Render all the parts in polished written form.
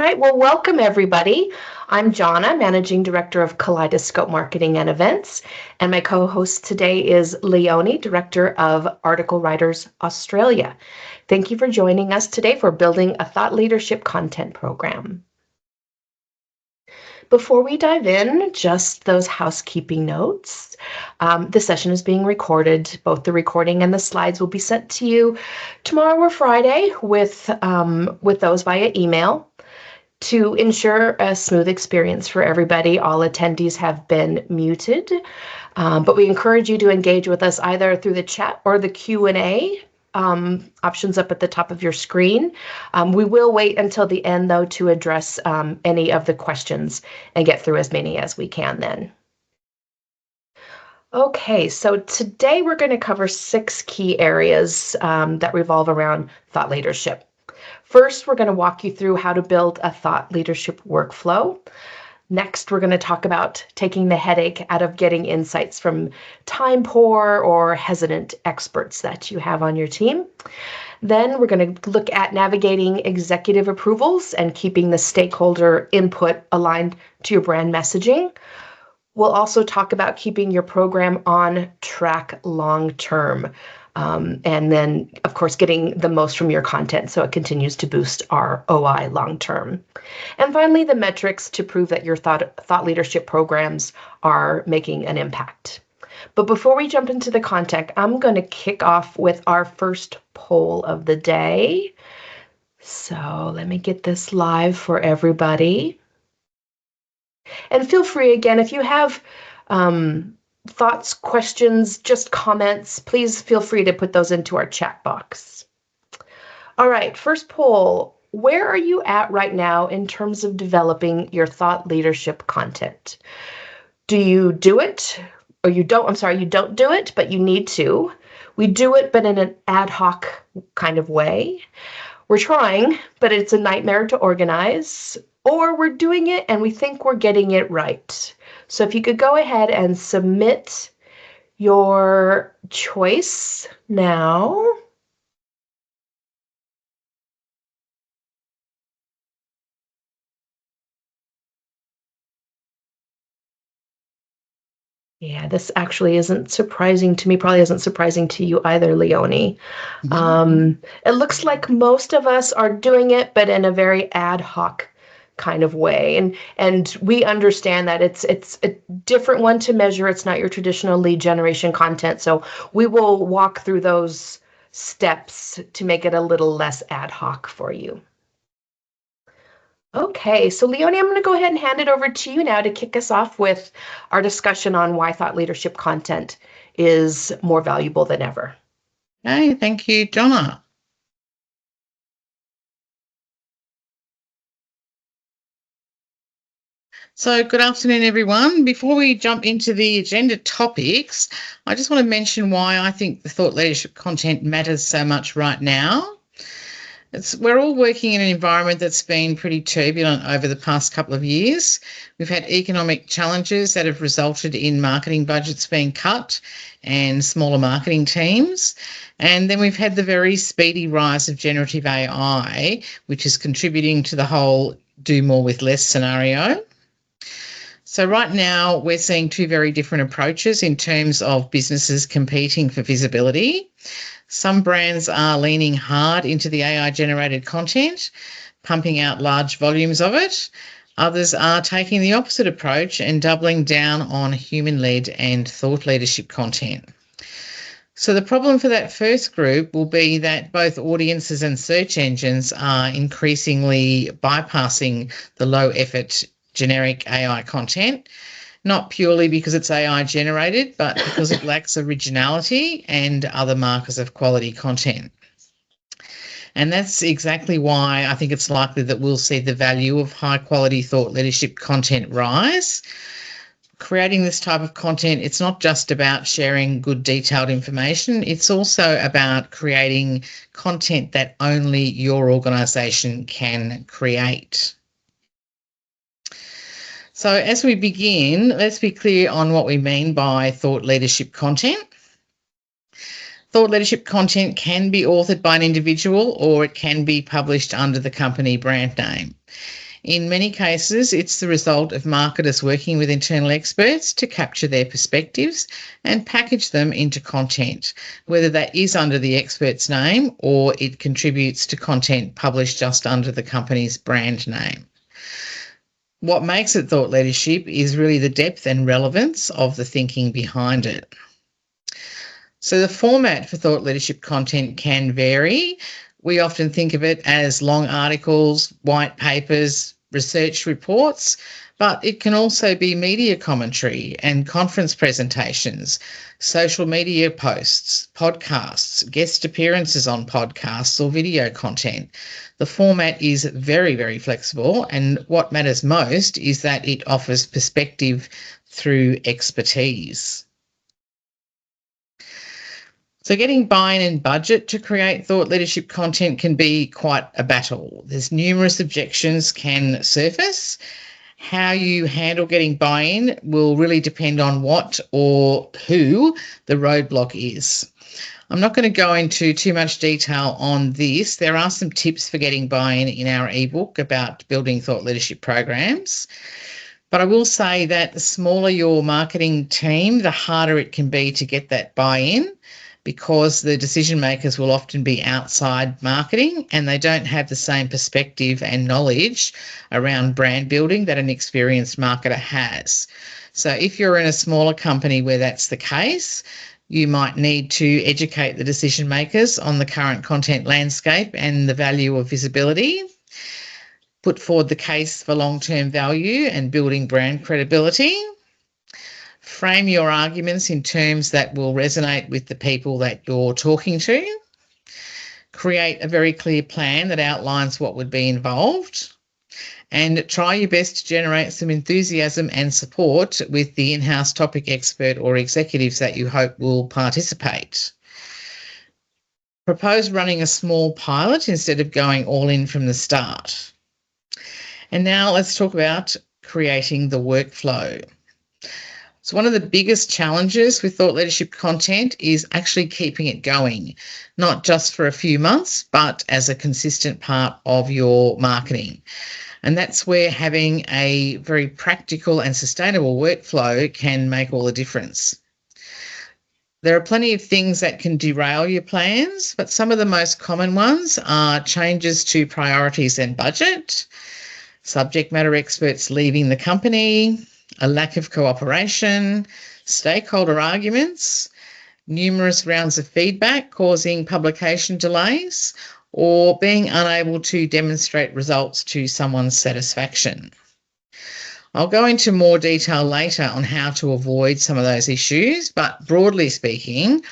right, well, welcome everybody. I'm Jonna, Managing Director of Kaleidoscope Marketing and Events, and my co-host today is Leonie, Director of Article Writers Australia. Thank you for joining us today for building a thought leadership content program. Before we dive in, just those housekeeping notes. The session is being recorded. Both the recording and the slides will be sent to you tomorrow or Friday with those via email. To ensure a smooth experience for everybody, all attendees have been muted, but we encourage you to engage with us either through the chat or the Q&A options up at the top of your screen. We will wait until the end, though, to address any of the questions and get through as many as we can then. Okay, so today we're going to cover 6 key areas that revolve around thought leadership. First, we're going to walk you through how to build a thought leadership workflow. Next, we're going to talk about taking the headache out of getting insights from time poor or hesitant experts that you have on your team. Then we're going to look at navigating executive approvals and keeping the stakeholder input aligned to your brand messaging. We'll also talk about keeping your program on track long term. And then, of course, getting the most from your content so it continues to boost our ROI long term. And finally, the metrics to prove that your thought leadership programs are making an impact. But before we jump into the content, I'm going to kick off with our first poll of the day. So let me get this live for everybody. And feel free, again, if you have thoughts, questions, just comments, please feel free to put those into our chat box. All right, first poll. Where are you at right now in terms of developing your thought leadership content? Do you do it or you don't? I'm sorry, you don't do it, but you need to. We do it, but in an ad hoc kind of way. We're trying, but it's a nightmare to organize. Or we're doing it and we think we're getting it right. So if you could go ahead and submit your choice now. Yeah, this actually isn't surprising to me, probably isn't surprising to you either, Leonie. It looks like most of us are doing it, but in a very ad hoc kind of way. And we understand that it's a different one to measure. It's not your traditional lead generation content. So we will walk through those steps to make it a little less ad hoc for you. Okay, so Leonie, I'm going to go ahead and hand it over to you now to kick us off with our discussion on why thought leadership content is more valuable than ever. Hey, thank you, Jonna. So good afternoon, everyone. Before we jump into the agenda topics, I just want to mention why I think the thought leadership content matters so much right now. We're all working in an environment that's been pretty turbulent over the past couple of years. We've had economic challenges that have resulted in marketing budgets being cut and smaller marketing teams. And then we've had the very speedy rise of generative AI, which is contributing to the whole do more with less scenario. So right now we're seeing 2 very different approaches in terms of businesses competing for visibility. Some brands are leaning hard into the AI-generated content, pumping out large volumes of it. Others are taking the opposite approach and doubling down on human-led and thought leadership content. So the problem for that first group will be that both audiences and search engines are increasingly bypassing the low-effort generic AI content, not purely because it's AI generated, but because it lacks originality and other markers of quality content. And that's exactly why I think it's likely that we'll see the value of high quality thought leadership content rise. Creating this type of content, it's not just about sharing good detailed information, it's also about creating content that only your organisation can create. So as we begin, let's be clear on what we mean by thought leadership content. Thought leadership content can be authored by an individual or it can be published under the company brand name. In many cases, it's the result of marketers working with internal experts to capture their perspectives and package them into content, whether that is under the expert's name or it contributes to content published just under the company's brand name. What makes it thought leadership is really the depth and relevance of the thinking behind it. So the format for thought leadership content can vary. We often think of it as long articles, white papers, research reports, but it can also be media commentary and conference presentations, social media posts, podcasts, guest appearances on podcasts or video content. The format is very, very flexible, and what matters most is that it offers perspective through expertise. So getting buy-in and budget to create thought leadership content can be quite a battle. There's numerous objections can surface. How you handle getting buy-in will really depend on what or who the roadblock is. I'm not going to go into too much detail on this. There are some tips for getting buy-in in our ebook about building thought leadership programs. But I will say that the smaller your marketing team, the harder it can be to get that buy-in, because the decision makers will often be outside marketing and they don't have the same perspective and knowledge around brand building that an experienced marketer has. So if you're in a smaller company where that's the case, you might need to educate the decision makers on the current content landscape and the value of visibility, put forward the case for long-term value and building brand credibility, frame your arguments in terms that will resonate with the people that you're talking to, create a very clear plan that outlines what would be involved, and try your best to generate some enthusiasm and support with the in-house topic expert or executives that you hope will participate. Propose running a small pilot instead of going all in from the start. And now let's talk about creating the workflow. So one of the biggest challenges with thought leadership content is actually keeping it going, not just for a few months, but as a consistent part of your marketing. And that's where having a very practical and sustainable workflow can make all the difference. There are plenty of things that can derail your plans, but some of the most common ones are changes to priorities and budget, subject matter experts leaving the company, a lack of cooperation, stakeholder arguments, numerous rounds of feedback causing publication delays, or being unable to demonstrate results to someone's satisfaction. I'll go into more detail later on how to avoid some of those issues, but broadly speaking,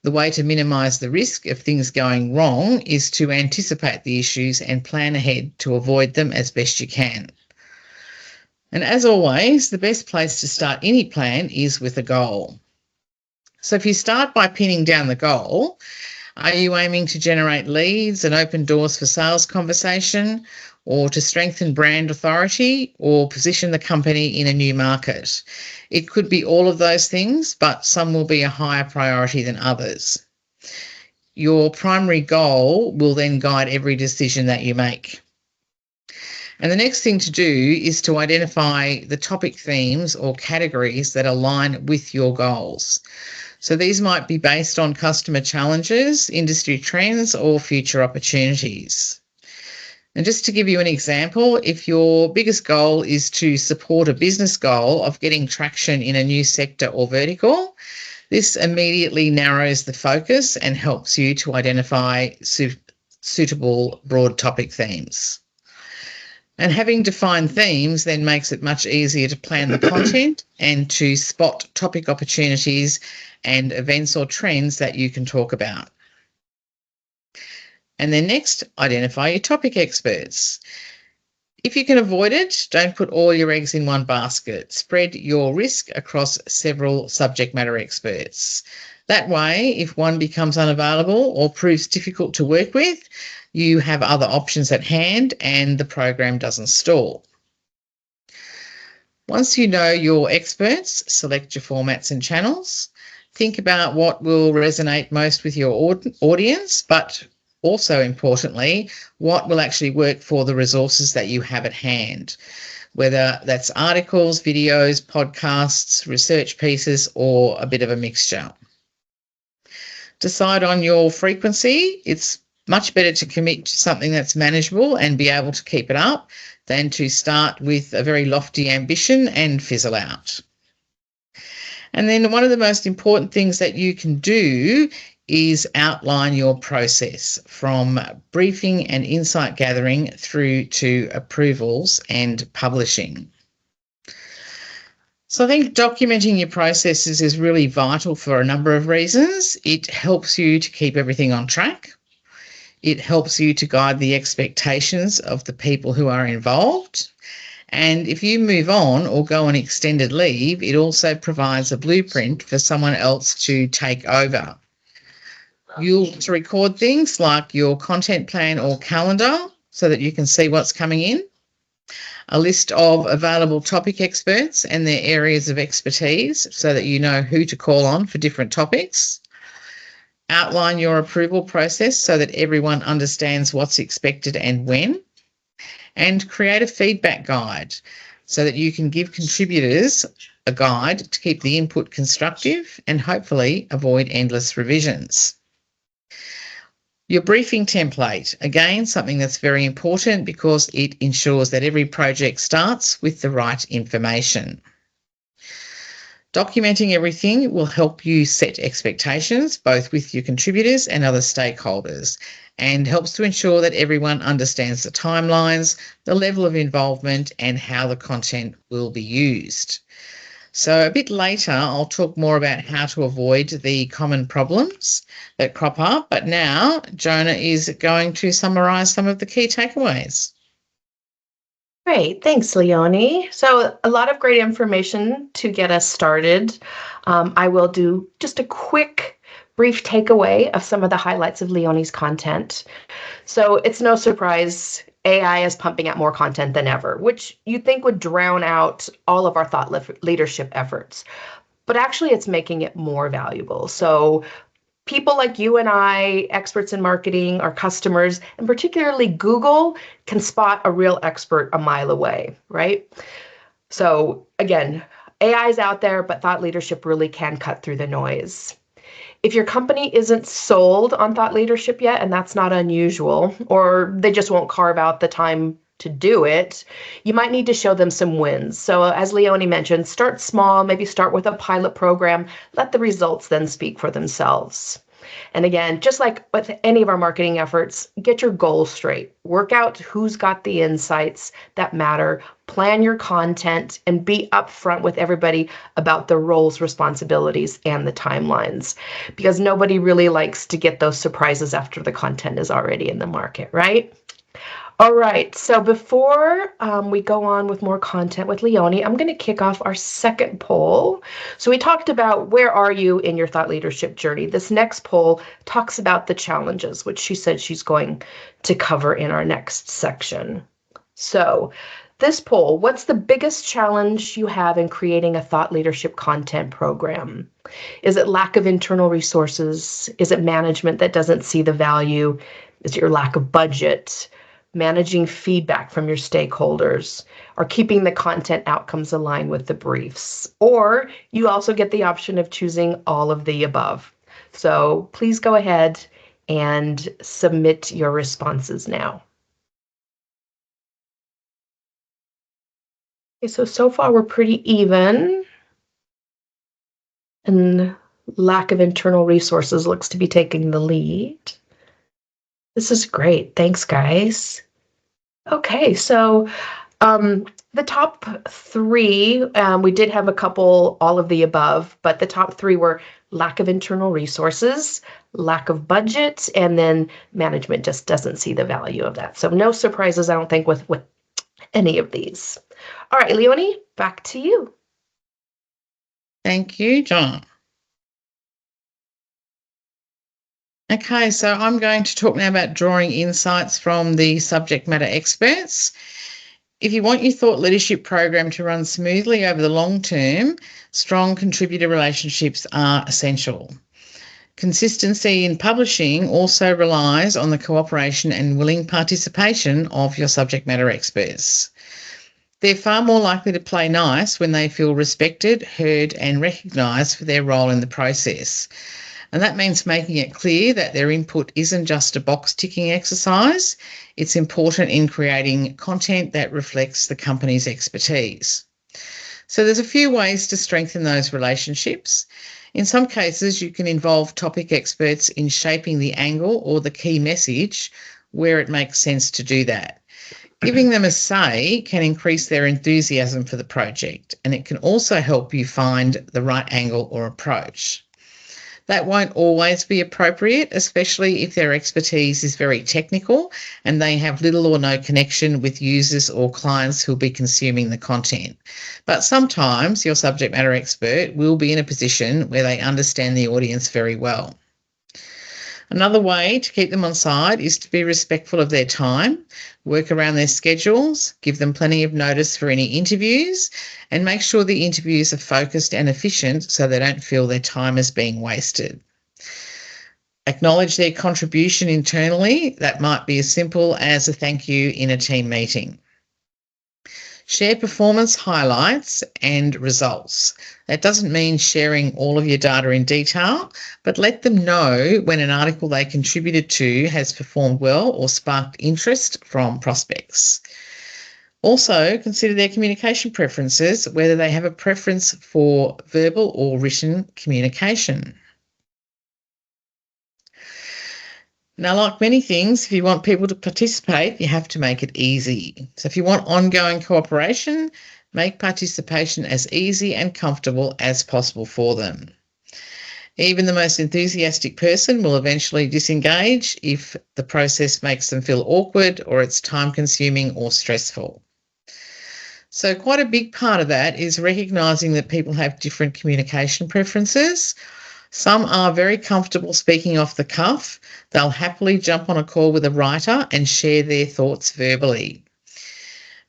the way to minimise the risk of things going wrong is to anticipate the issues and plan ahead to avoid them as best you can. And as always, the best place to start any plan is with a goal. So if you start by pinning down the goal, are you aiming to generate leads and open doors for sales conversation, or to strengthen brand authority, or position the company in a new market? It could be all of those things, but some will be a higher priority than others. Your primary goal will then guide every decision that you make. And the next thing to do is to identify the topic themes or categories that align with your goals. So these might be based on customer challenges, industry trends, or future opportunities. And just to give you an example, if your biggest goal is to support a business goal of getting traction in a new sector or vertical, this immediately narrows the focus and helps you to identify suitable broad topic themes. And having defined themes then makes it much easier to plan the content and to spot topic opportunities and events or trends that you can talk about. And then next, identify your topic experts. If you can avoid it, don't put all your eggs in one basket. Spread your risk across several subject matter experts. That way, if one becomes unavailable or proves difficult to work with, you have other options at hand and the program doesn't stall. Once you know your experts, select your formats and channels. Think about what will resonate most with your audience, but also importantly, what will actually work for the resources that you have at hand, whether that's articles, videos, podcasts, research pieces, or a bit of a mixture. Decide on your frequency. It's much better to commit to something that's manageable and be able to keep it up than to start with a very lofty ambition and fizzle out. And then one of the most important things that you can do is outline your process from briefing and insight gathering through to approvals and publishing. So I think documenting your processes is really vital for a number of reasons. It helps you to keep everything on track. It helps you to guide the expectations of the people who are involved. And if you move on or go on extended leave, it also provides a blueprint for someone else to take over. You'll want to record things like your content plan or calendar so that you can see what's coming in. A list of available topic experts and their areas of expertise so that you know who to call on for different topics. Outline your approval process so that everyone understands what's expected and when. And create a feedback guide so that you can give contributors a guide to keep the input constructive and hopefully avoid endless revisions. Your briefing template, again, something that's very important because it ensures that every project starts with the right information. Documenting everything will help you set expectations, both with your contributors and other stakeholders, and helps to ensure that everyone understands the timelines, the level of involvement, and how the content will be used. So a bit later, I'll talk more about how to avoid the common problems that crop up. But now Jonah is going to summarise some of the key takeaways. Great. Thanks, Leonie. So a lot of great information to get us started. I will do just a quick, brief takeaway of some of the highlights of Leonie's content. So it's no surprise AI is pumping out more content than ever, which you'd think would drown out all of our thought leadership efforts. But actually, it's making it more valuable. So people like you and I, experts in marketing, our customers, and particularly Google, can spot a real expert a mile away, right? So again, AI is out there, but thought leadership really can cut through the noise. If your company isn't sold on thought leadership yet, and that's not unusual, or they just won't carve out the time to do it, you might need to show them some wins. So as Leonie mentioned, start small, maybe start with a pilot program, let the results then speak for themselves. And again, just like with any of our marketing efforts, get your goals straight. Work out who's got the insights that matter, plan your content, and be upfront with everybody about the roles, responsibilities, and the timelines. Because nobody really likes to get those surprises after the content is already in the market, right? All right, so before we go on with more content with Leonie, I'm going to kick off our second poll. So we talked about where are you in your thought leadership journey. This next poll talks about the challenges, which she said she's going to cover in our next section. So this poll, what's the biggest challenge you have in creating a thought leadership content program? Is it lack of internal resources? Is it management that doesn't see the value? Is it your lack of budget? Managing feedback from your stakeholders, or keeping the content outcomes aligned with the briefs? Or you also get the option of choosing all of the above. So please go ahead and submit your responses now. Okay, so far we're pretty even. And lack of internal resources looks to be taking the lead. This is great. Thanks, guys. Okay, so the top three, we did have a couple, all of the above, but the top three were lack of internal resources, lack of budget, and then management just doesn't see the value of that. So no surprises, I don't think, with any of these. All right, Leonie, back to you. Thank you, John. Okay, so I'm going to talk now about drawing insights from the subject matter experts. If you want your thought leadership program to run smoothly over the long term, strong contributor relationships are essential. Consistency in publishing also relies on the cooperation and willing participation of your subject matter experts. They're far more likely to play nice when they feel respected, heard, and recognised for their role in the process. And that means making it clear that their input isn't just a box-ticking exercise. It's important in creating content that reflects the company's expertise. So there's a few ways to strengthen those relationships. In some cases, you can involve topic experts in shaping the angle or the key message where it makes sense to do that. Giving them a say can increase their enthusiasm for the project, and it can also help you find the right angle or approach. That won't always be appropriate, especially if their expertise is very technical and they have little or no connection with users or clients who'll be consuming the content. But sometimes your subject matter expert will be in a position where they understand the audience very well. Another way to keep them on side is to be respectful of their time, work around their schedules, give them plenty of notice for any interviews, and make sure the interviews are focused and efficient so they don't feel their time is being wasted. Acknowledge their contribution internally. That might be as simple as a thank you in a team meeting. Share performance highlights and results. That doesn't mean sharing all of your data in detail, but let them know when an article they contributed to has performed well or sparked interest from prospects. Also, consider their communication preferences, whether they have a preference for verbal or written communication. Now, like many things, if you want people to participate, you have to make it easy. So if you want ongoing cooperation, make participation as easy and comfortable as possible for them. Even the most enthusiastic person will eventually disengage if the process makes them feel awkward or it's time-consuming or stressful. So quite a big part of that is recognising that people have different communication preferences. Some are very comfortable speaking off the cuff. They'll happily jump on a call with a writer and share their thoughts verbally.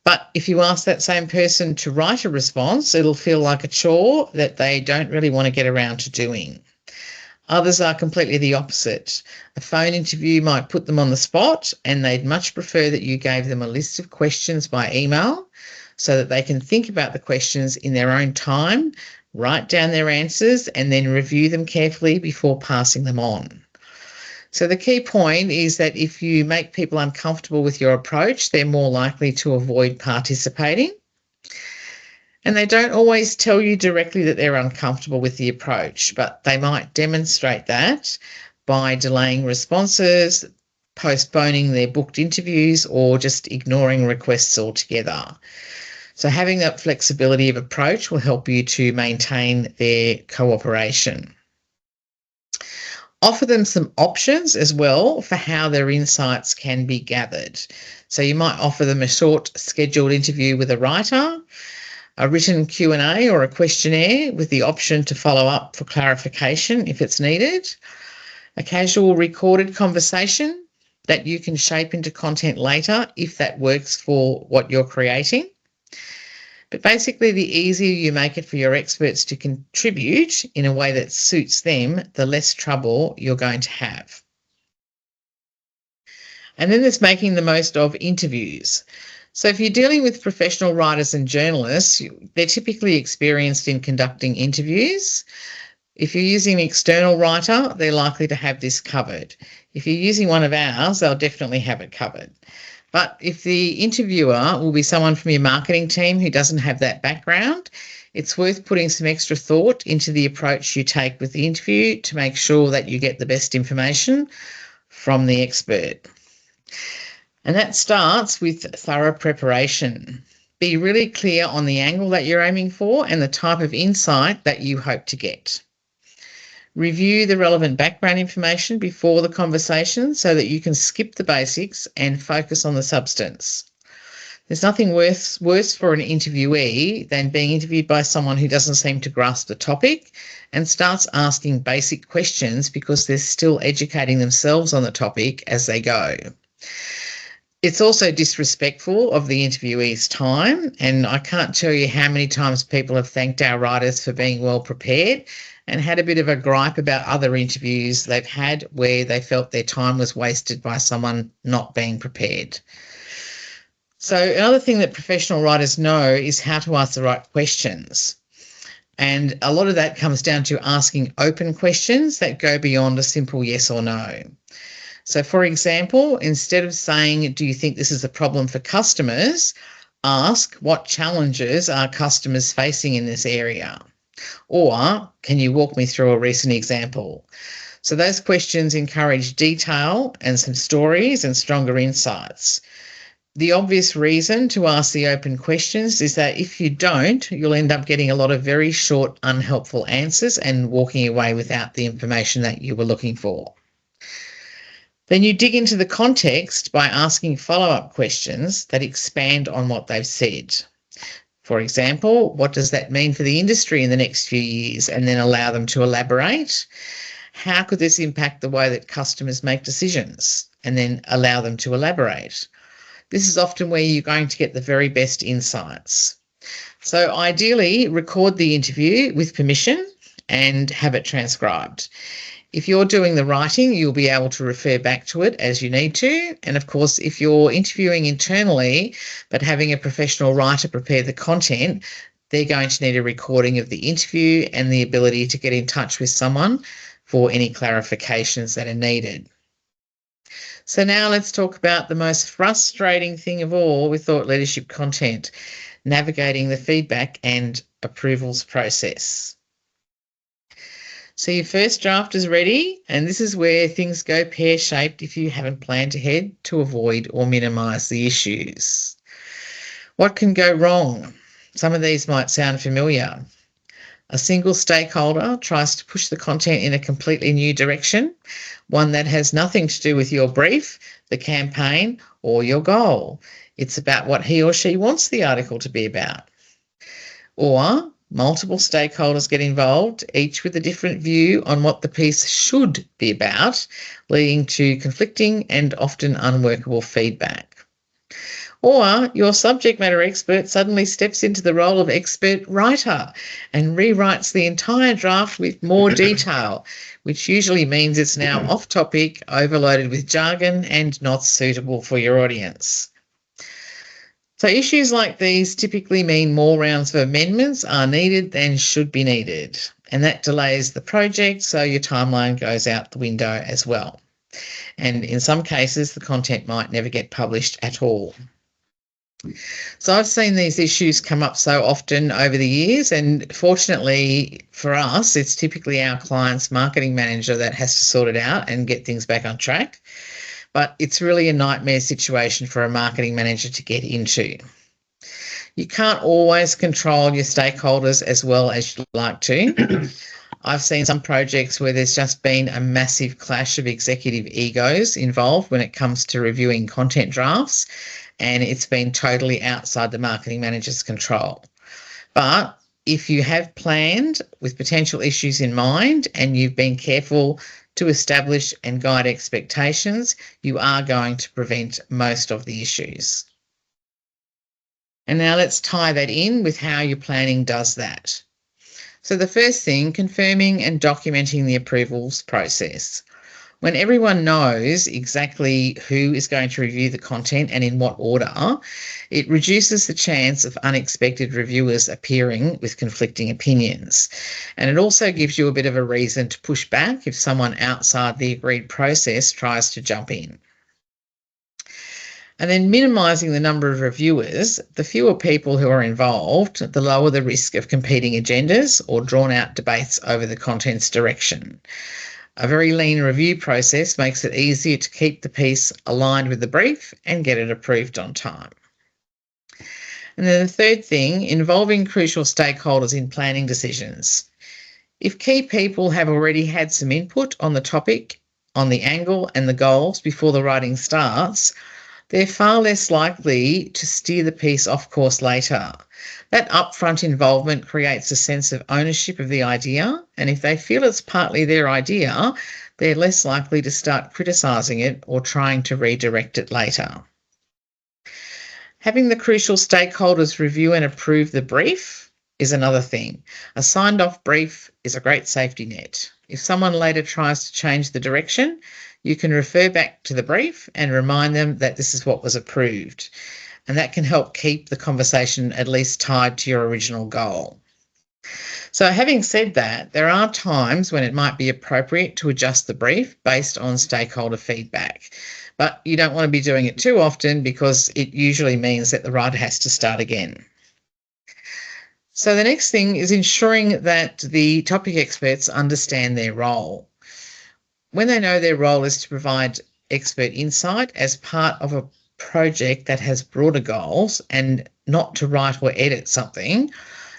But if you ask that same person to write a response, it'll feel like a chore that they don't really want to get around to doing. Others are completely the opposite. A phone interview might put them on the spot, and they'd much prefer that you gave them a list of questions by email so that they can think about the questions in their own time, write down their answers, and then review them carefully before passing them on. So the key point is that if you make people uncomfortable with your approach, they're more likely to avoid participating. And they don't always tell you directly that they're uncomfortable with the approach, but they might demonstrate that by delaying responses, postponing their booked interviews, or just ignoring requests altogether. So having that flexibility of approach will help you to maintain their cooperation. Offer them some options as well for how their insights can be gathered. So you might offer them a short scheduled interview with a writer, a written Q&A or a questionnaire with the option to follow up for clarification if it's needed, a casual recorded conversation that you can shape into content later if that works for what you're creating. But basically, the easier you make it for your experts to contribute in a way that suits them, the less trouble you're going to have. And then there's making the most of interviews. So if you're dealing with professional writers and journalists, they're typically experienced in conducting interviews. If you're using an external writer, they're likely to have this covered. If you're using one of ours, they'll definitely have it covered. But if the interviewer will be someone from your marketing team who doesn't have that background, it's worth putting some extra thought into the approach you take with the interview to make sure that you get the best information from the expert. And that starts with thorough preparation. Be really clear on the angle that you're aiming for and the type of insight that you hope to get. Review the relevant background information before the conversation so that you can skip the basics and focus on the substance. There's nothing worse for an interviewee than being interviewed by someone who doesn't seem to grasp the topic and starts asking basic questions because they're still educating themselves on the topic as they go. It's also disrespectful of the interviewee's time, and I can't tell you how many times people have thanked our writers for being well prepared and had a bit of a gripe about other interviews they've had where they felt their time was wasted by someone not being prepared. So another thing that professional writers know is how to ask the right questions. And a lot of that comes down to asking open questions that go beyond a simple yes or no. So, for example, instead of saying, do you think this is a problem for customers, ask what challenges are customers facing in this area? Or can you walk me through a recent example? So those questions encourage detail and some stories and stronger insights. The obvious reason to ask the open questions is that if you don't, you'll end up getting a lot of very short, unhelpful answers and walking away without the information that you were looking for. Then you dig into the context by asking follow-up questions that expand on what they've said. For example, what does that mean for the industry in the next few years? And then allow them to elaborate. How could this impact the way that customers make decisions? And then allow them to elaborate. This is often where you're going to get the very best insights. So ideally, record the interview with permission and have it transcribed. If you're doing the writing, you'll be able to refer back to it as you need to. And of course, if you're interviewing internally, but having a professional writer prepare the content, they're going to need a recording of the interview and the ability to get in touch with someone for any clarifications that are needed. So now let's talk about the most frustrating thing of all with thought leadership content, navigating the feedback and approvals process. So your first draft is ready, and this is where things go pear-shaped if you haven't planned ahead to avoid or minimise the issues. What can go wrong? Some of these might sound familiar. A single stakeholder tries to push the content in a completely new direction, one that has nothing to do with your brief, the campaign, or your goal. It's about what he or she wants the article to be about. Or multiple stakeholders get involved, each with a different view on what the piece should be about, leading to conflicting and often unworkable feedback. Or your subject matter expert suddenly steps into the role of expert writer and rewrites the entire draft with more detail, which usually means it's now off topic, overloaded with jargon, and not suitable for your audience. So issues like these typically mean more rounds of amendments are needed than should be needed, and that delays the project, so your timeline goes out the window as well. And in some cases, the content might never get published at all. So I've seen these issues come up so often over the years, and fortunately for us, it's typically our client's marketing manager that has to sort it out and get things back on track. But it's really a nightmare situation for a marketing manager to get into. You can't always control your stakeholders as well as you'd like to. I've seen some projects where there's just been a massive clash of executive egos involved when it comes to reviewing content drafts, and it's been totally outside the marketing manager's control. But if you have planned with potential issues in mind and you've been careful to establish and guide expectations, you are going to prevent most of the issues. And now let's tie that in with how your planning does that. So the first thing, confirming and documenting the approvals process. When everyone knows exactly who is going to review the content and in what order, it reduces the chance of unexpected reviewers appearing with conflicting opinions. And it also gives you a bit of a reason to push back if someone outside the agreed process tries to jump in. And then minimising the number of reviewers, the fewer people who are involved, the lower the risk of competing agendas or drawn-out debates over the content's direction. A very lean review process makes it easier to keep the piece aligned with the brief and get it approved on time. And then the third thing, involving crucial stakeholders in planning decisions. If key people have already had some input on the topic, on the angle and the goals before the writing starts, they're far less likely to steer the piece off course later. That upfront involvement creates a sense of ownership of the idea, and if they feel it's partly their idea, they're less likely to start criticising it or trying to redirect it later. Having the crucial stakeholders review and approve the brief is another thing. A signed off brief is a great safety net. If someone later tries to change the direction, you can refer back to the brief and remind them that this is what was approved. And that can help keep the conversation at least tied to your original goal. So having said that, there are times when it might be appropriate to adjust the brief based on stakeholder feedback, but you don't want to be doing it too often because it usually means that the writer has to start again. So the next thing is ensuring that the topic experts understand their role. When they know their role is to provide expert insight as part of a project that has broader goals and not to write or edit something,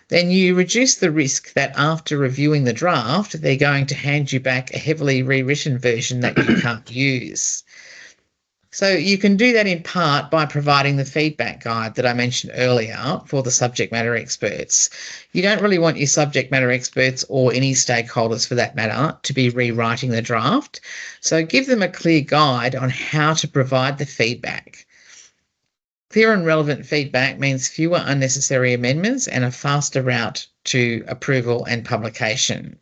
then you reduce the risk that after reviewing the draft, they're going to hand you back a heavily rewritten version that you can't use. So you can do that in part by providing the feedback guide that I mentioned earlier for the subject matter experts. You don't really want your subject matter experts or any stakeholders for that matter to be rewriting the draft. So give them a clear guide on how to provide the feedback. Clear and relevant feedback means fewer unnecessary amendments and a faster route to approval and publication.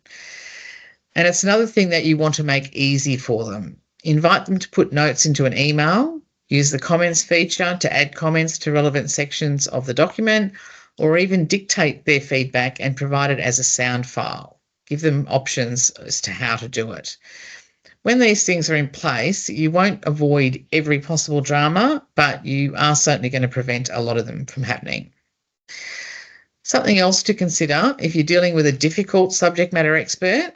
And it's another thing that you want to make easy for them. Invite them to put notes into an email, use the comments feature to add comments to relevant sections of the document, or even dictate their feedback and provide it as a sound file. Give them options as to how to do it. When these things are in place, you won't avoid every possible drama, but you are certainly going to prevent a lot of them from happening. Something else to consider if you're dealing with a difficult subject matter expert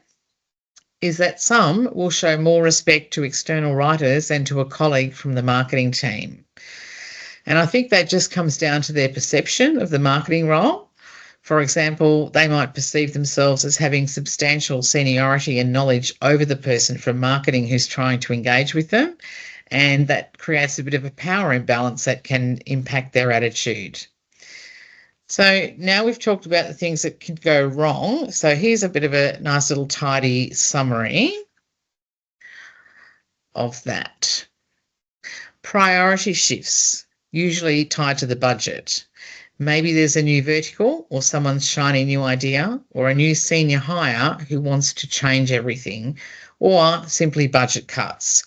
is that some will show more respect to external writers than to a colleague from the marketing team. And I think that just comes down to their perception of the marketing role. For example, they might perceive themselves as having substantial seniority and knowledge over the person from marketing who's trying to engage with them, and that creates a bit of a power imbalance that can impact their attitude. So now we've talked about the things that can go wrong. So here's a bit of a nice little tidy summary of that. Priority shifts, usually tied to the budget. Maybe there's a new vertical or someone's shiny new idea or a new senior hire who wants to change everything, or simply budget cuts.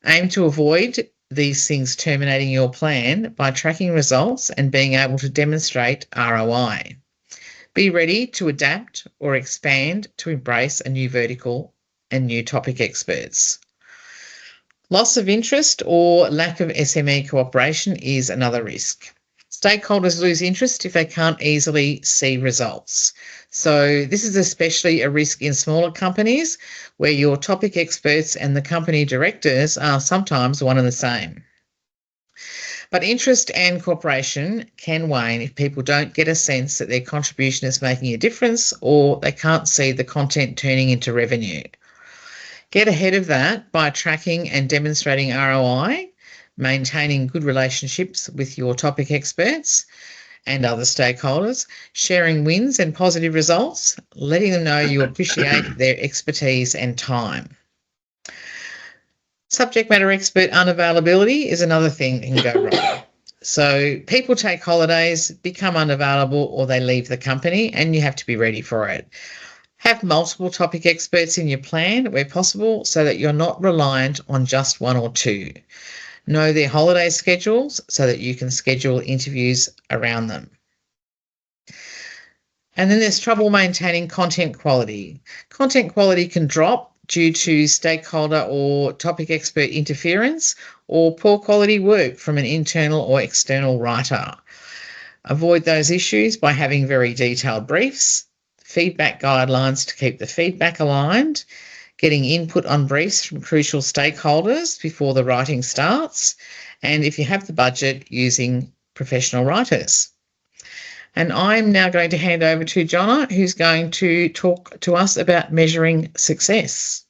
Aim to avoid these things terminating your plan by tracking results and being able to demonstrate ROI. Be ready to adapt or expand to embrace a new vertical and new topic experts. Loss of interest or lack of SME cooperation is another risk. Stakeholders lose interest if they can't easily see results. So this is especially a risk in smaller companies where your topic experts and the company directors are sometimes one and the same. But interest and cooperation can wane if people don't get a sense that their contribution is making a difference or they can't see the content turning into revenue. Get ahead of that by tracking and demonstrating ROI, maintaining good relationships with your topic experts and other stakeholders, sharing wins and positive results, letting them know you appreciate their expertise and time. Subject matter expert unavailability is another thing that can go wrong. So people take holidays, become unavailable, or they leave the company, and you have to be ready for it. Have multiple topic experts in your plan where possible so that you're not reliant on just one or two. Know their holiday schedules so that you can schedule interviews around them. And then there's trouble maintaining content quality. Content quality can drop due to stakeholder or topic expert interference or poor quality work from an internal or external writer. Avoid those issues by having very detailed briefs, feedback guidelines to keep the feedback aligned, getting input on briefs from crucial stakeholders before the writing starts, and if you have the budget, using professional writers. And I'm now going to hand over to Jonna, who's going to talk to us about measuring success.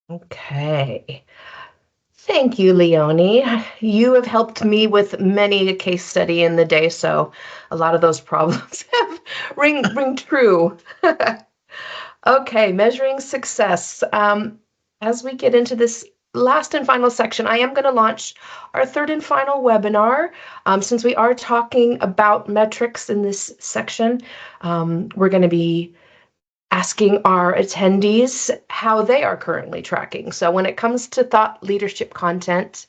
Okay. Thank you, Leonie. You have helped me with many a case study in the day, so a lot of those problems have ring true. Okay, measuring success. As we get into this last and final section, I am going to launch our third and final webinar. Since we are talking about metrics in this section, we're going to be asking our attendees how they are currently tracking. So when it comes to thought leadership content,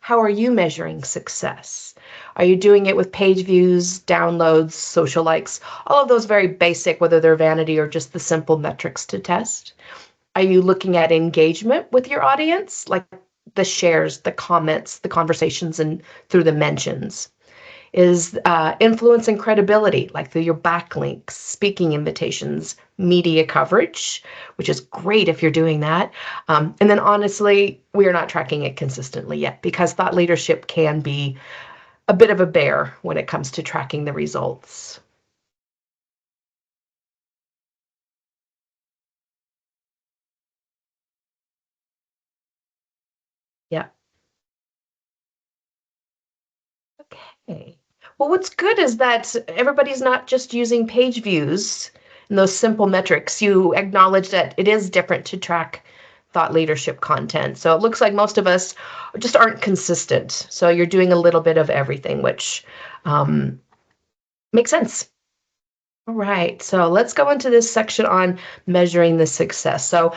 how are you measuring success? Are you doing it with page views, downloads, social likes, all of those very basic, whether they're vanity or just the simple metrics to test? Are you looking at engagement with your audience, like the shares, the comments, the conversations, and through the mentions? Is influence and credibility, like through your backlinks, speaking invitations, media coverage, which is great if you're doing that. And then honestly, we are not tracking it consistently yet because thought leadership can be a bit of a bear when it comes to tracking the results. Yeah. Okay. Well, what's good is that everybody's not just using page views and those simple metrics. You acknowledge that it is different to track thought leadership content. So it looks like most of us just aren't consistent. So you're doing a little bit of everything, which makes sense. All right, so let's go into this section on measuring the success. So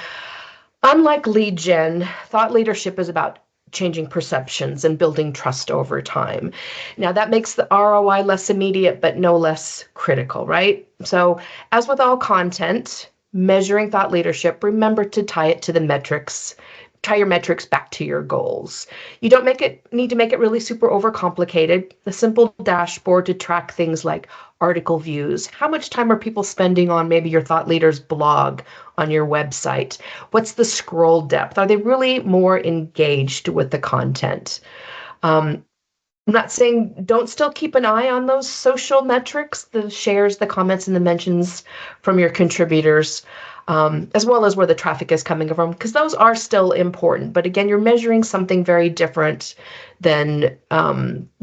unlike lead gen, thought leadership is about changing perceptions and building trust over time. Now, that makes the ROI less immediate, but no less critical, right? So, as with all content, measuring thought leadership, remember to tie it to the metrics. Tie your metrics back to your goals. You don't need to make it really super overcomplicated. A simple dashboard to track things like article views. How much time are people spending on maybe your thought leader's blog, on your website? What's the scroll depth? Are they really more engaged with the content? I'm not saying don't still keep an eye on those social metrics, the shares, the comments, and the mentions from your contributors, as well as where the traffic is coming from, because those are still important. But again, you're measuring something very different than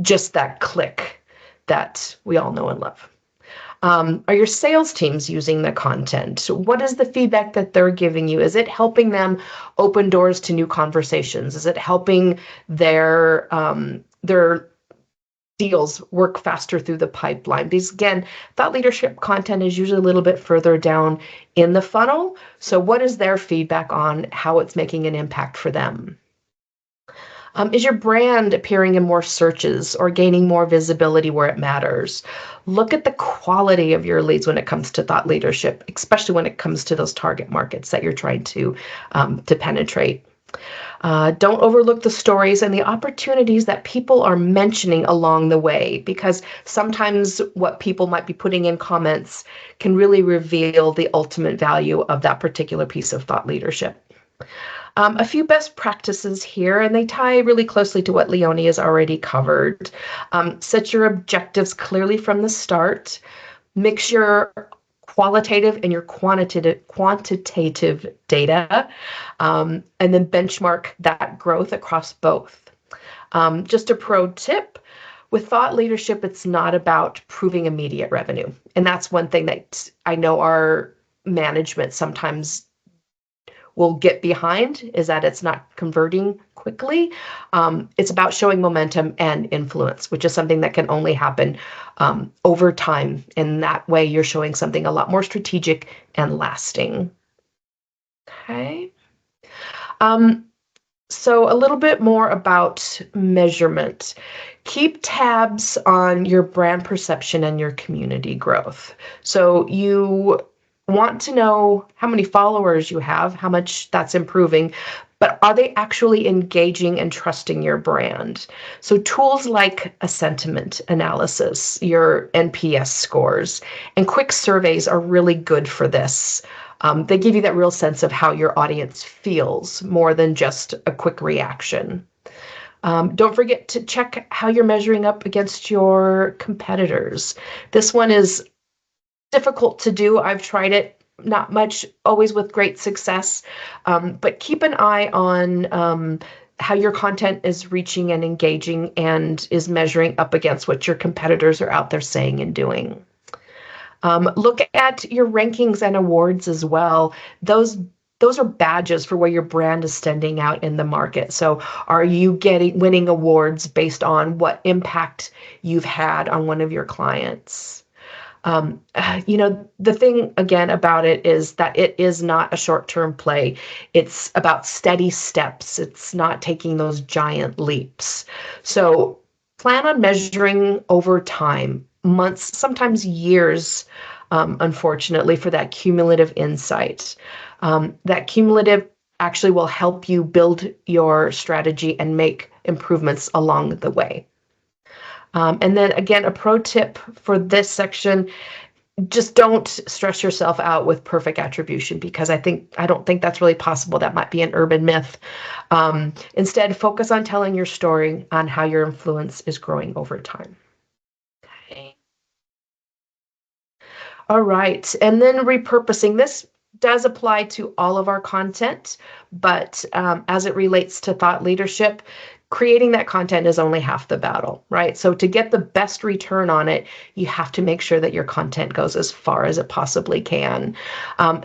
just that click that we all know and love. Are your sales teams using the content? What is the feedback that they're giving you? Is it helping them open doors to new conversations? Is it helping their deals work faster through the pipeline? Because again, thought leadership content is usually a little bit further down in the funnel. So what is their feedback on how it's making an impact for them? Is your brand appearing in more searches or gaining more visibility where it matters? Look at the quality of your leads when it comes to thought leadership, especially when it comes to those target markets that you're trying to penetrate. Don't overlook the stories and the opportunities that people are mentioning along the way, because sometimes what people might be putting in comments can really reveal the ultimate value of that particular piece of thought leadership. A few best practices here, and they tie really closely to what Leonie has already covered. Set your objectives clearly from the start. Mix your qualitative and your quantitative data, and then benchmark that growth across both. Just a pro tip, with thought leadership, it's not about proving immediate revenue. And that's one thing that I know our management sometimes will get behind, is that it's not converting quickly. It's about showing momentum and influence, which is something that can only happen over time. In that way, you're showing something a lot more strategic and lasting. Okay. So a little bit more about measurement. Keep tabs on your brand perception and your community growth. So you want to know how many followers you have, how much that's improving, but are they actually engaging and trusting your brand? So tools like a sentiment analysis, your NPS scores, and quick surveys are really good for this. They give you that real sense of how your audience feels more than just a quick reaction. Don't forget to check how you're measuring up against your competitors. This one is difficult to do. I've tried it, not much, always with great success. But keep an eye on how your content is reaching and engaging and is measuring up against what your competitors are out there saying and doing. Look at your rankings and awards as well. Those those are badges for where your brand is standing out in the market. So are you winning awards based on what impact you've had on one of your clients? The thing again about it is that it is not a short-term play. It's about steady steps. It's not taking those giant leaps. So plan on measuring over time, months, sometimes years, unfortunately, for that cumulative insight. That cumulative actually will help you build your strategy and make improvements along the way. And then again, a pro tip for this section, just don't stress yourself out with perfect attribution, because I don't think that's really possible. That might be an urban myth. Instead, focus on telling your story on how your influence is growing over time. Okay. All right. And then repurposing. This does apply to all of our content, but as it relates to thought leadership, creating that content is only half the battle, right? So to get the best return on it, you have to make sure that your content goes as far as it possibly can.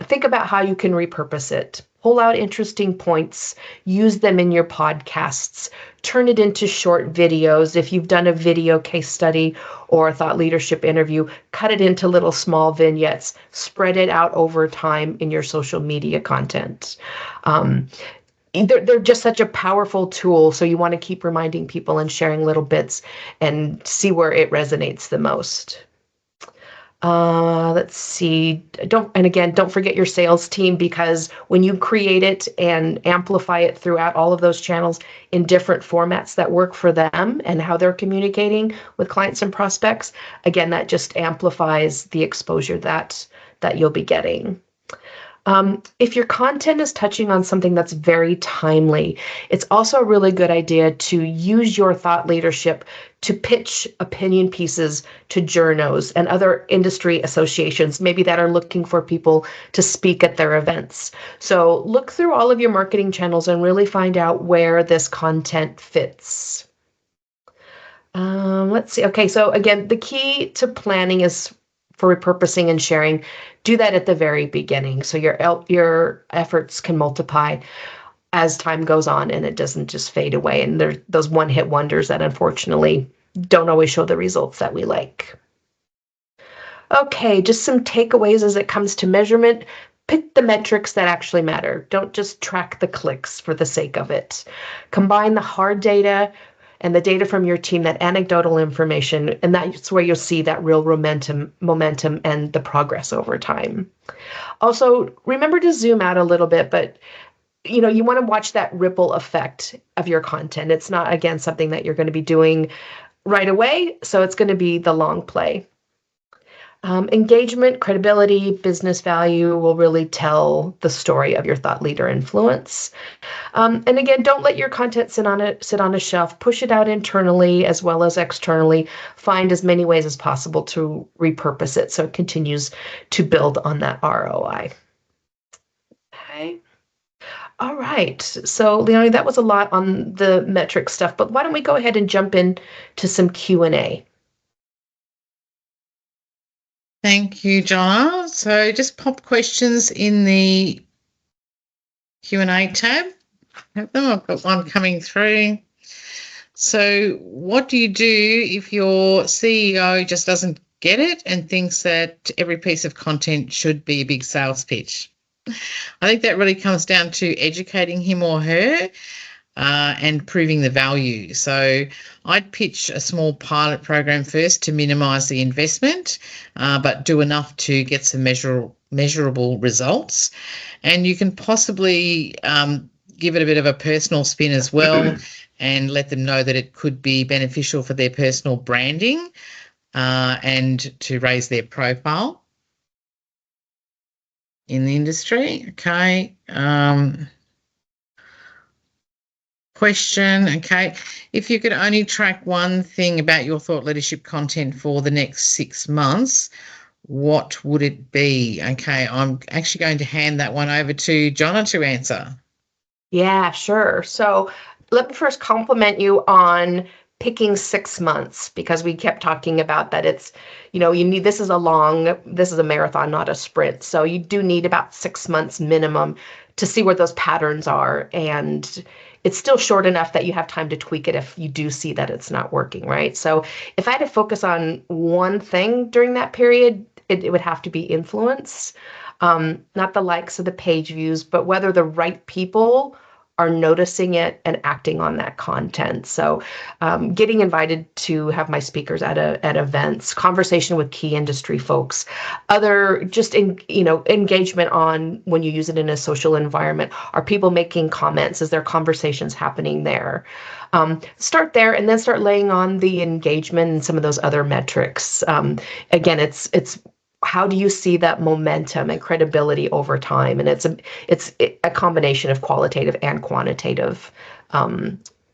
Think about how you can repurpose it. Pull out interesting points, use them in your podcasts, turn it into short videos. If you've done a video case study or a thought leadership interview, cut it into little small vignettes, spread it out over time in your social media content. They're just such a powerful tool. So you want to keep reminding people and sharing little bits and see where it resonates the most. Let's see. Don't forget your sales team, because when you create it and amplify it throughout all of those channels in different formats that work for them and how they're communicating with clients and prospects, again, that just amplifies the exposure that you'll be getting. If your content is touching on something that's very timely, it's also a really good idea to use your thought leadership to pitch opinion pieces to journos and other industry associations, maybe that are looking for people to speak at their events. So look through all of your marketing channels and really find out where this content fits. Let's see. Okay, so again, the key to planning is for repurposing and sharing. Do that at the very beginning, so your efforts can multiply as time goes on and it doesn't just fade away. And there's those one-hit wonders that unfortunately don't always show the results that we like. Okay, just some takeaways as it comes to measurement. Pick the metrics that actually matter. Don't just track the clicks for the sake of it. Combine the hard data and the data from your team, that anecdotal information, and that's where you'll see that real momentum and the progress over time. Also, remember to zoom out a little bit, but you want to watch that ripple effect of your content. It's not, again, something that you're going to be doing right away, so it's going to be the long play. Engagement, credibility, business value will really tell the story of your thought leader influence. And again, don't let your content sit on a shelf. Push it out internally as well as externally. Find as many ways as possible to repurpose it so it continues to build on that ROI. Okay. All right. So, Leonie, that was a lot on the metric stuff, but why don't we go ahead and jump in to some Q&A? Thank you, Jonna. So just pop questions in the Q&A tab. I've got one coming through. So what do you do if your CEO just doesn't get it and thinks that every piece of content should be a big sales pitch? I think that really comes down to educating him or her and proving the value. So I'd pitch a small pilot program first to minimise the investment, but do enough to get some measurable results. And you can possibly give it a bit of a personal spin as well and let them know that it could be beneficial for their personal branding and to raise their profile in the industry. Okay. Question, okay. If you could only track one thing about your thought leadership content for the next 6 months, what would it be? Okay, I'm actually going to hand that one over to Jonna to answer. Yeah, sure. So let me first compliment you on picking 6 months because we kept talking about that it's, you need, this is a marathon, not a sprint. So you do need about 6 months minimum to see where those patterns are. And it's still short enough that you have time to tweak it if you do see that it's not working, right? So if I had to focus on one thing during that period, it would have to be influence. Not the likes of the page views, but whether the right people are noticing it and acting on that content. So getting invited to have my speakers at events, conversation with key industry folks, other just engagement on when you use it in a social environment. Are people making comments? Is there conversations happening there? Start there and then start laying on the engagement and some of those other metrics. Again, it's how do you see that momentum and credibility over time? And it's a combination of qualitative and quantitative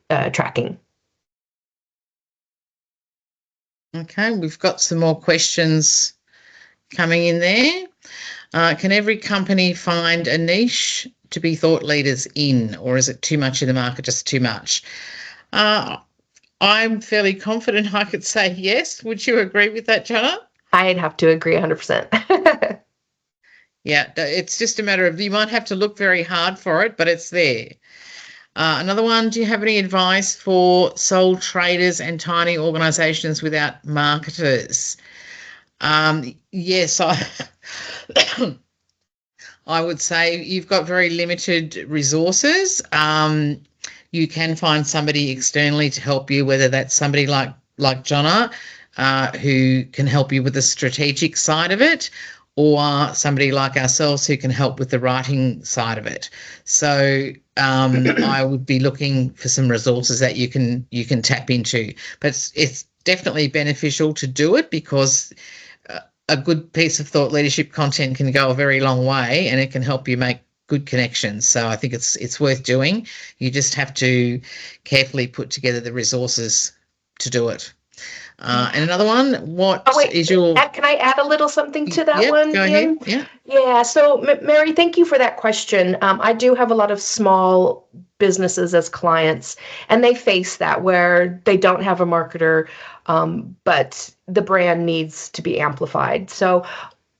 tracking. Okay, we've got some more questions coming in there. Can every company find a niche to be thought leaders in, or is it too much in the market, just too much? I'm fairly confident I could say yes. Would you agree with that, Jonna? I'd have to agree 100%. Yeah, it's just a matter of, you might have to look very hard for it, but it's there. Another one, do you have any advice for sole traders and tiny organisations without marketers? Yes, I would say you've got very limited resources. You can find somebody externally to help you, whether that's somebody like Jonna, who can help you with the strategic side of it, or somebody like ourselves who can help with the writing side of it. So I would be looking for some resources that you can tap into. But it's definitely beneficial to do it, because a good piece of thought leadership content can go a very long way, and it can help you make good connections. So I think it's worth doing. You just have to carefully put together the resources to do it. And another one, is your... Can I add a little something to that one? Go ahead. Yeah. Yeah. So, Mary, thank you for that question. I do have a lot of small businesses as clients, and they face that where they don't have a marketer, but the brand needs to be amplified. So,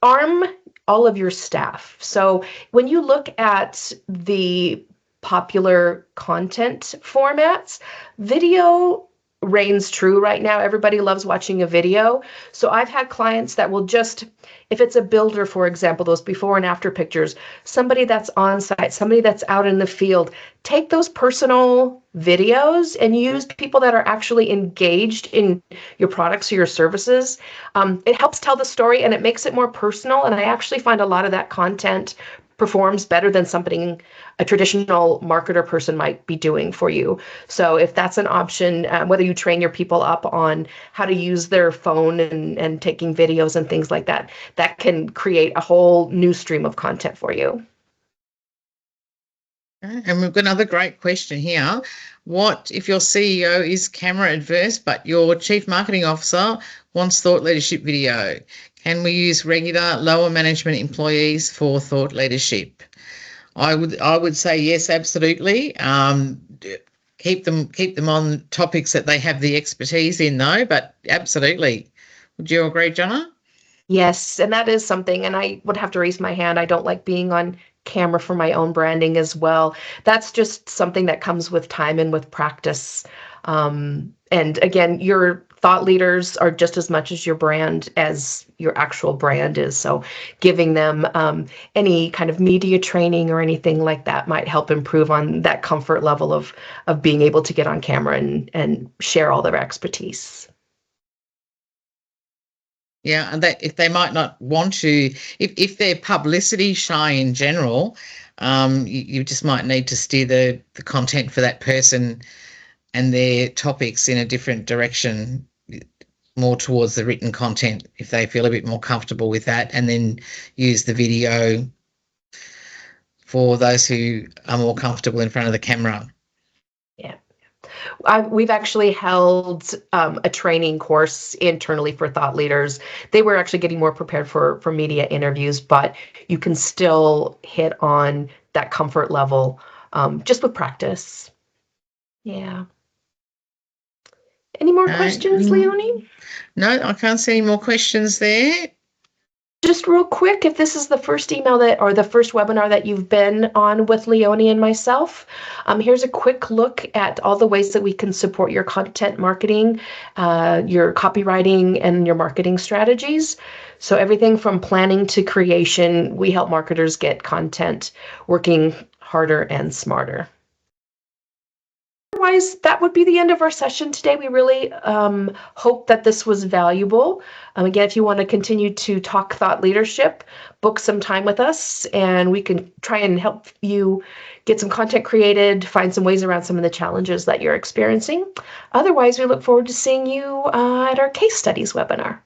arm all of your staff. So, when you look at the popular content formats, video reigns true right now. Everybody loves watching a video. So I've had clients that will just, if it's a builder, for example, those before and after pictures, somebody that's on site, somebody that's out in the field, take those personal videos and use people that are actually engaged in your products or your services. It helps tell the story and it makes it more personal. And I actually find a lot of that content performs better than something a traditional marketer person might be doing for you. So if that's an option, whether you train your people up on how to use their phone and taking videos and things like that, that can create a whole new stream of content for you. And we've got another great question here. What if your CEO is camera adverse, but your chief marketing officer wants thought leadership video? Can we use regular lower management employees for thought leadership? I would say yes, absolutely. Keep them on topics that they have the expertise in, though. But absolutely, would you agree, Jonna? Yes, and that is something. And I would have to raise my hand. I don't like being on camera for my own branding as well. That's just something that comes with time and with practice. And again, your thought leaders are just as much as your brand as your actual brand is. So giving them any kind of media training or anything like that might help improve on that comfort level of being able to get on camera and share all their expertise. Yeah, and that if they might not want to, if they're publicity shy in general, you just might need to steer the content for that person and their topics in a different direction, more towards the written content, if they feel a bit more comfortable with that, and then use the video for those who are more comfortable in front of the camera. Yeah. We've actually held a training course internally for thought leaders. They were actually getting more prepared for media interviews, but you can still hit on that comfort level just with practice. Yeah. Any more No. questions, Leonie? No, I can't see any more questions there. Just real quick, if this is the first email or the first webinar that you've been on with Leonie and myself, here's a quick look at all the ways that we can support your content marketing, your copywriting, and your marketing strategies. So everything from planning to creation, we help marketers get content working harder and smarter. Otherwise, that would be the end of our session today. We really hope that this was valuable. Again, if you want to continue to talk thought leadership, book some time with us and we can try and help you get some content created, find some ways around some of the challenges that you're experiencing. Otherwise, we look forward to seeing you at our case studies webinar.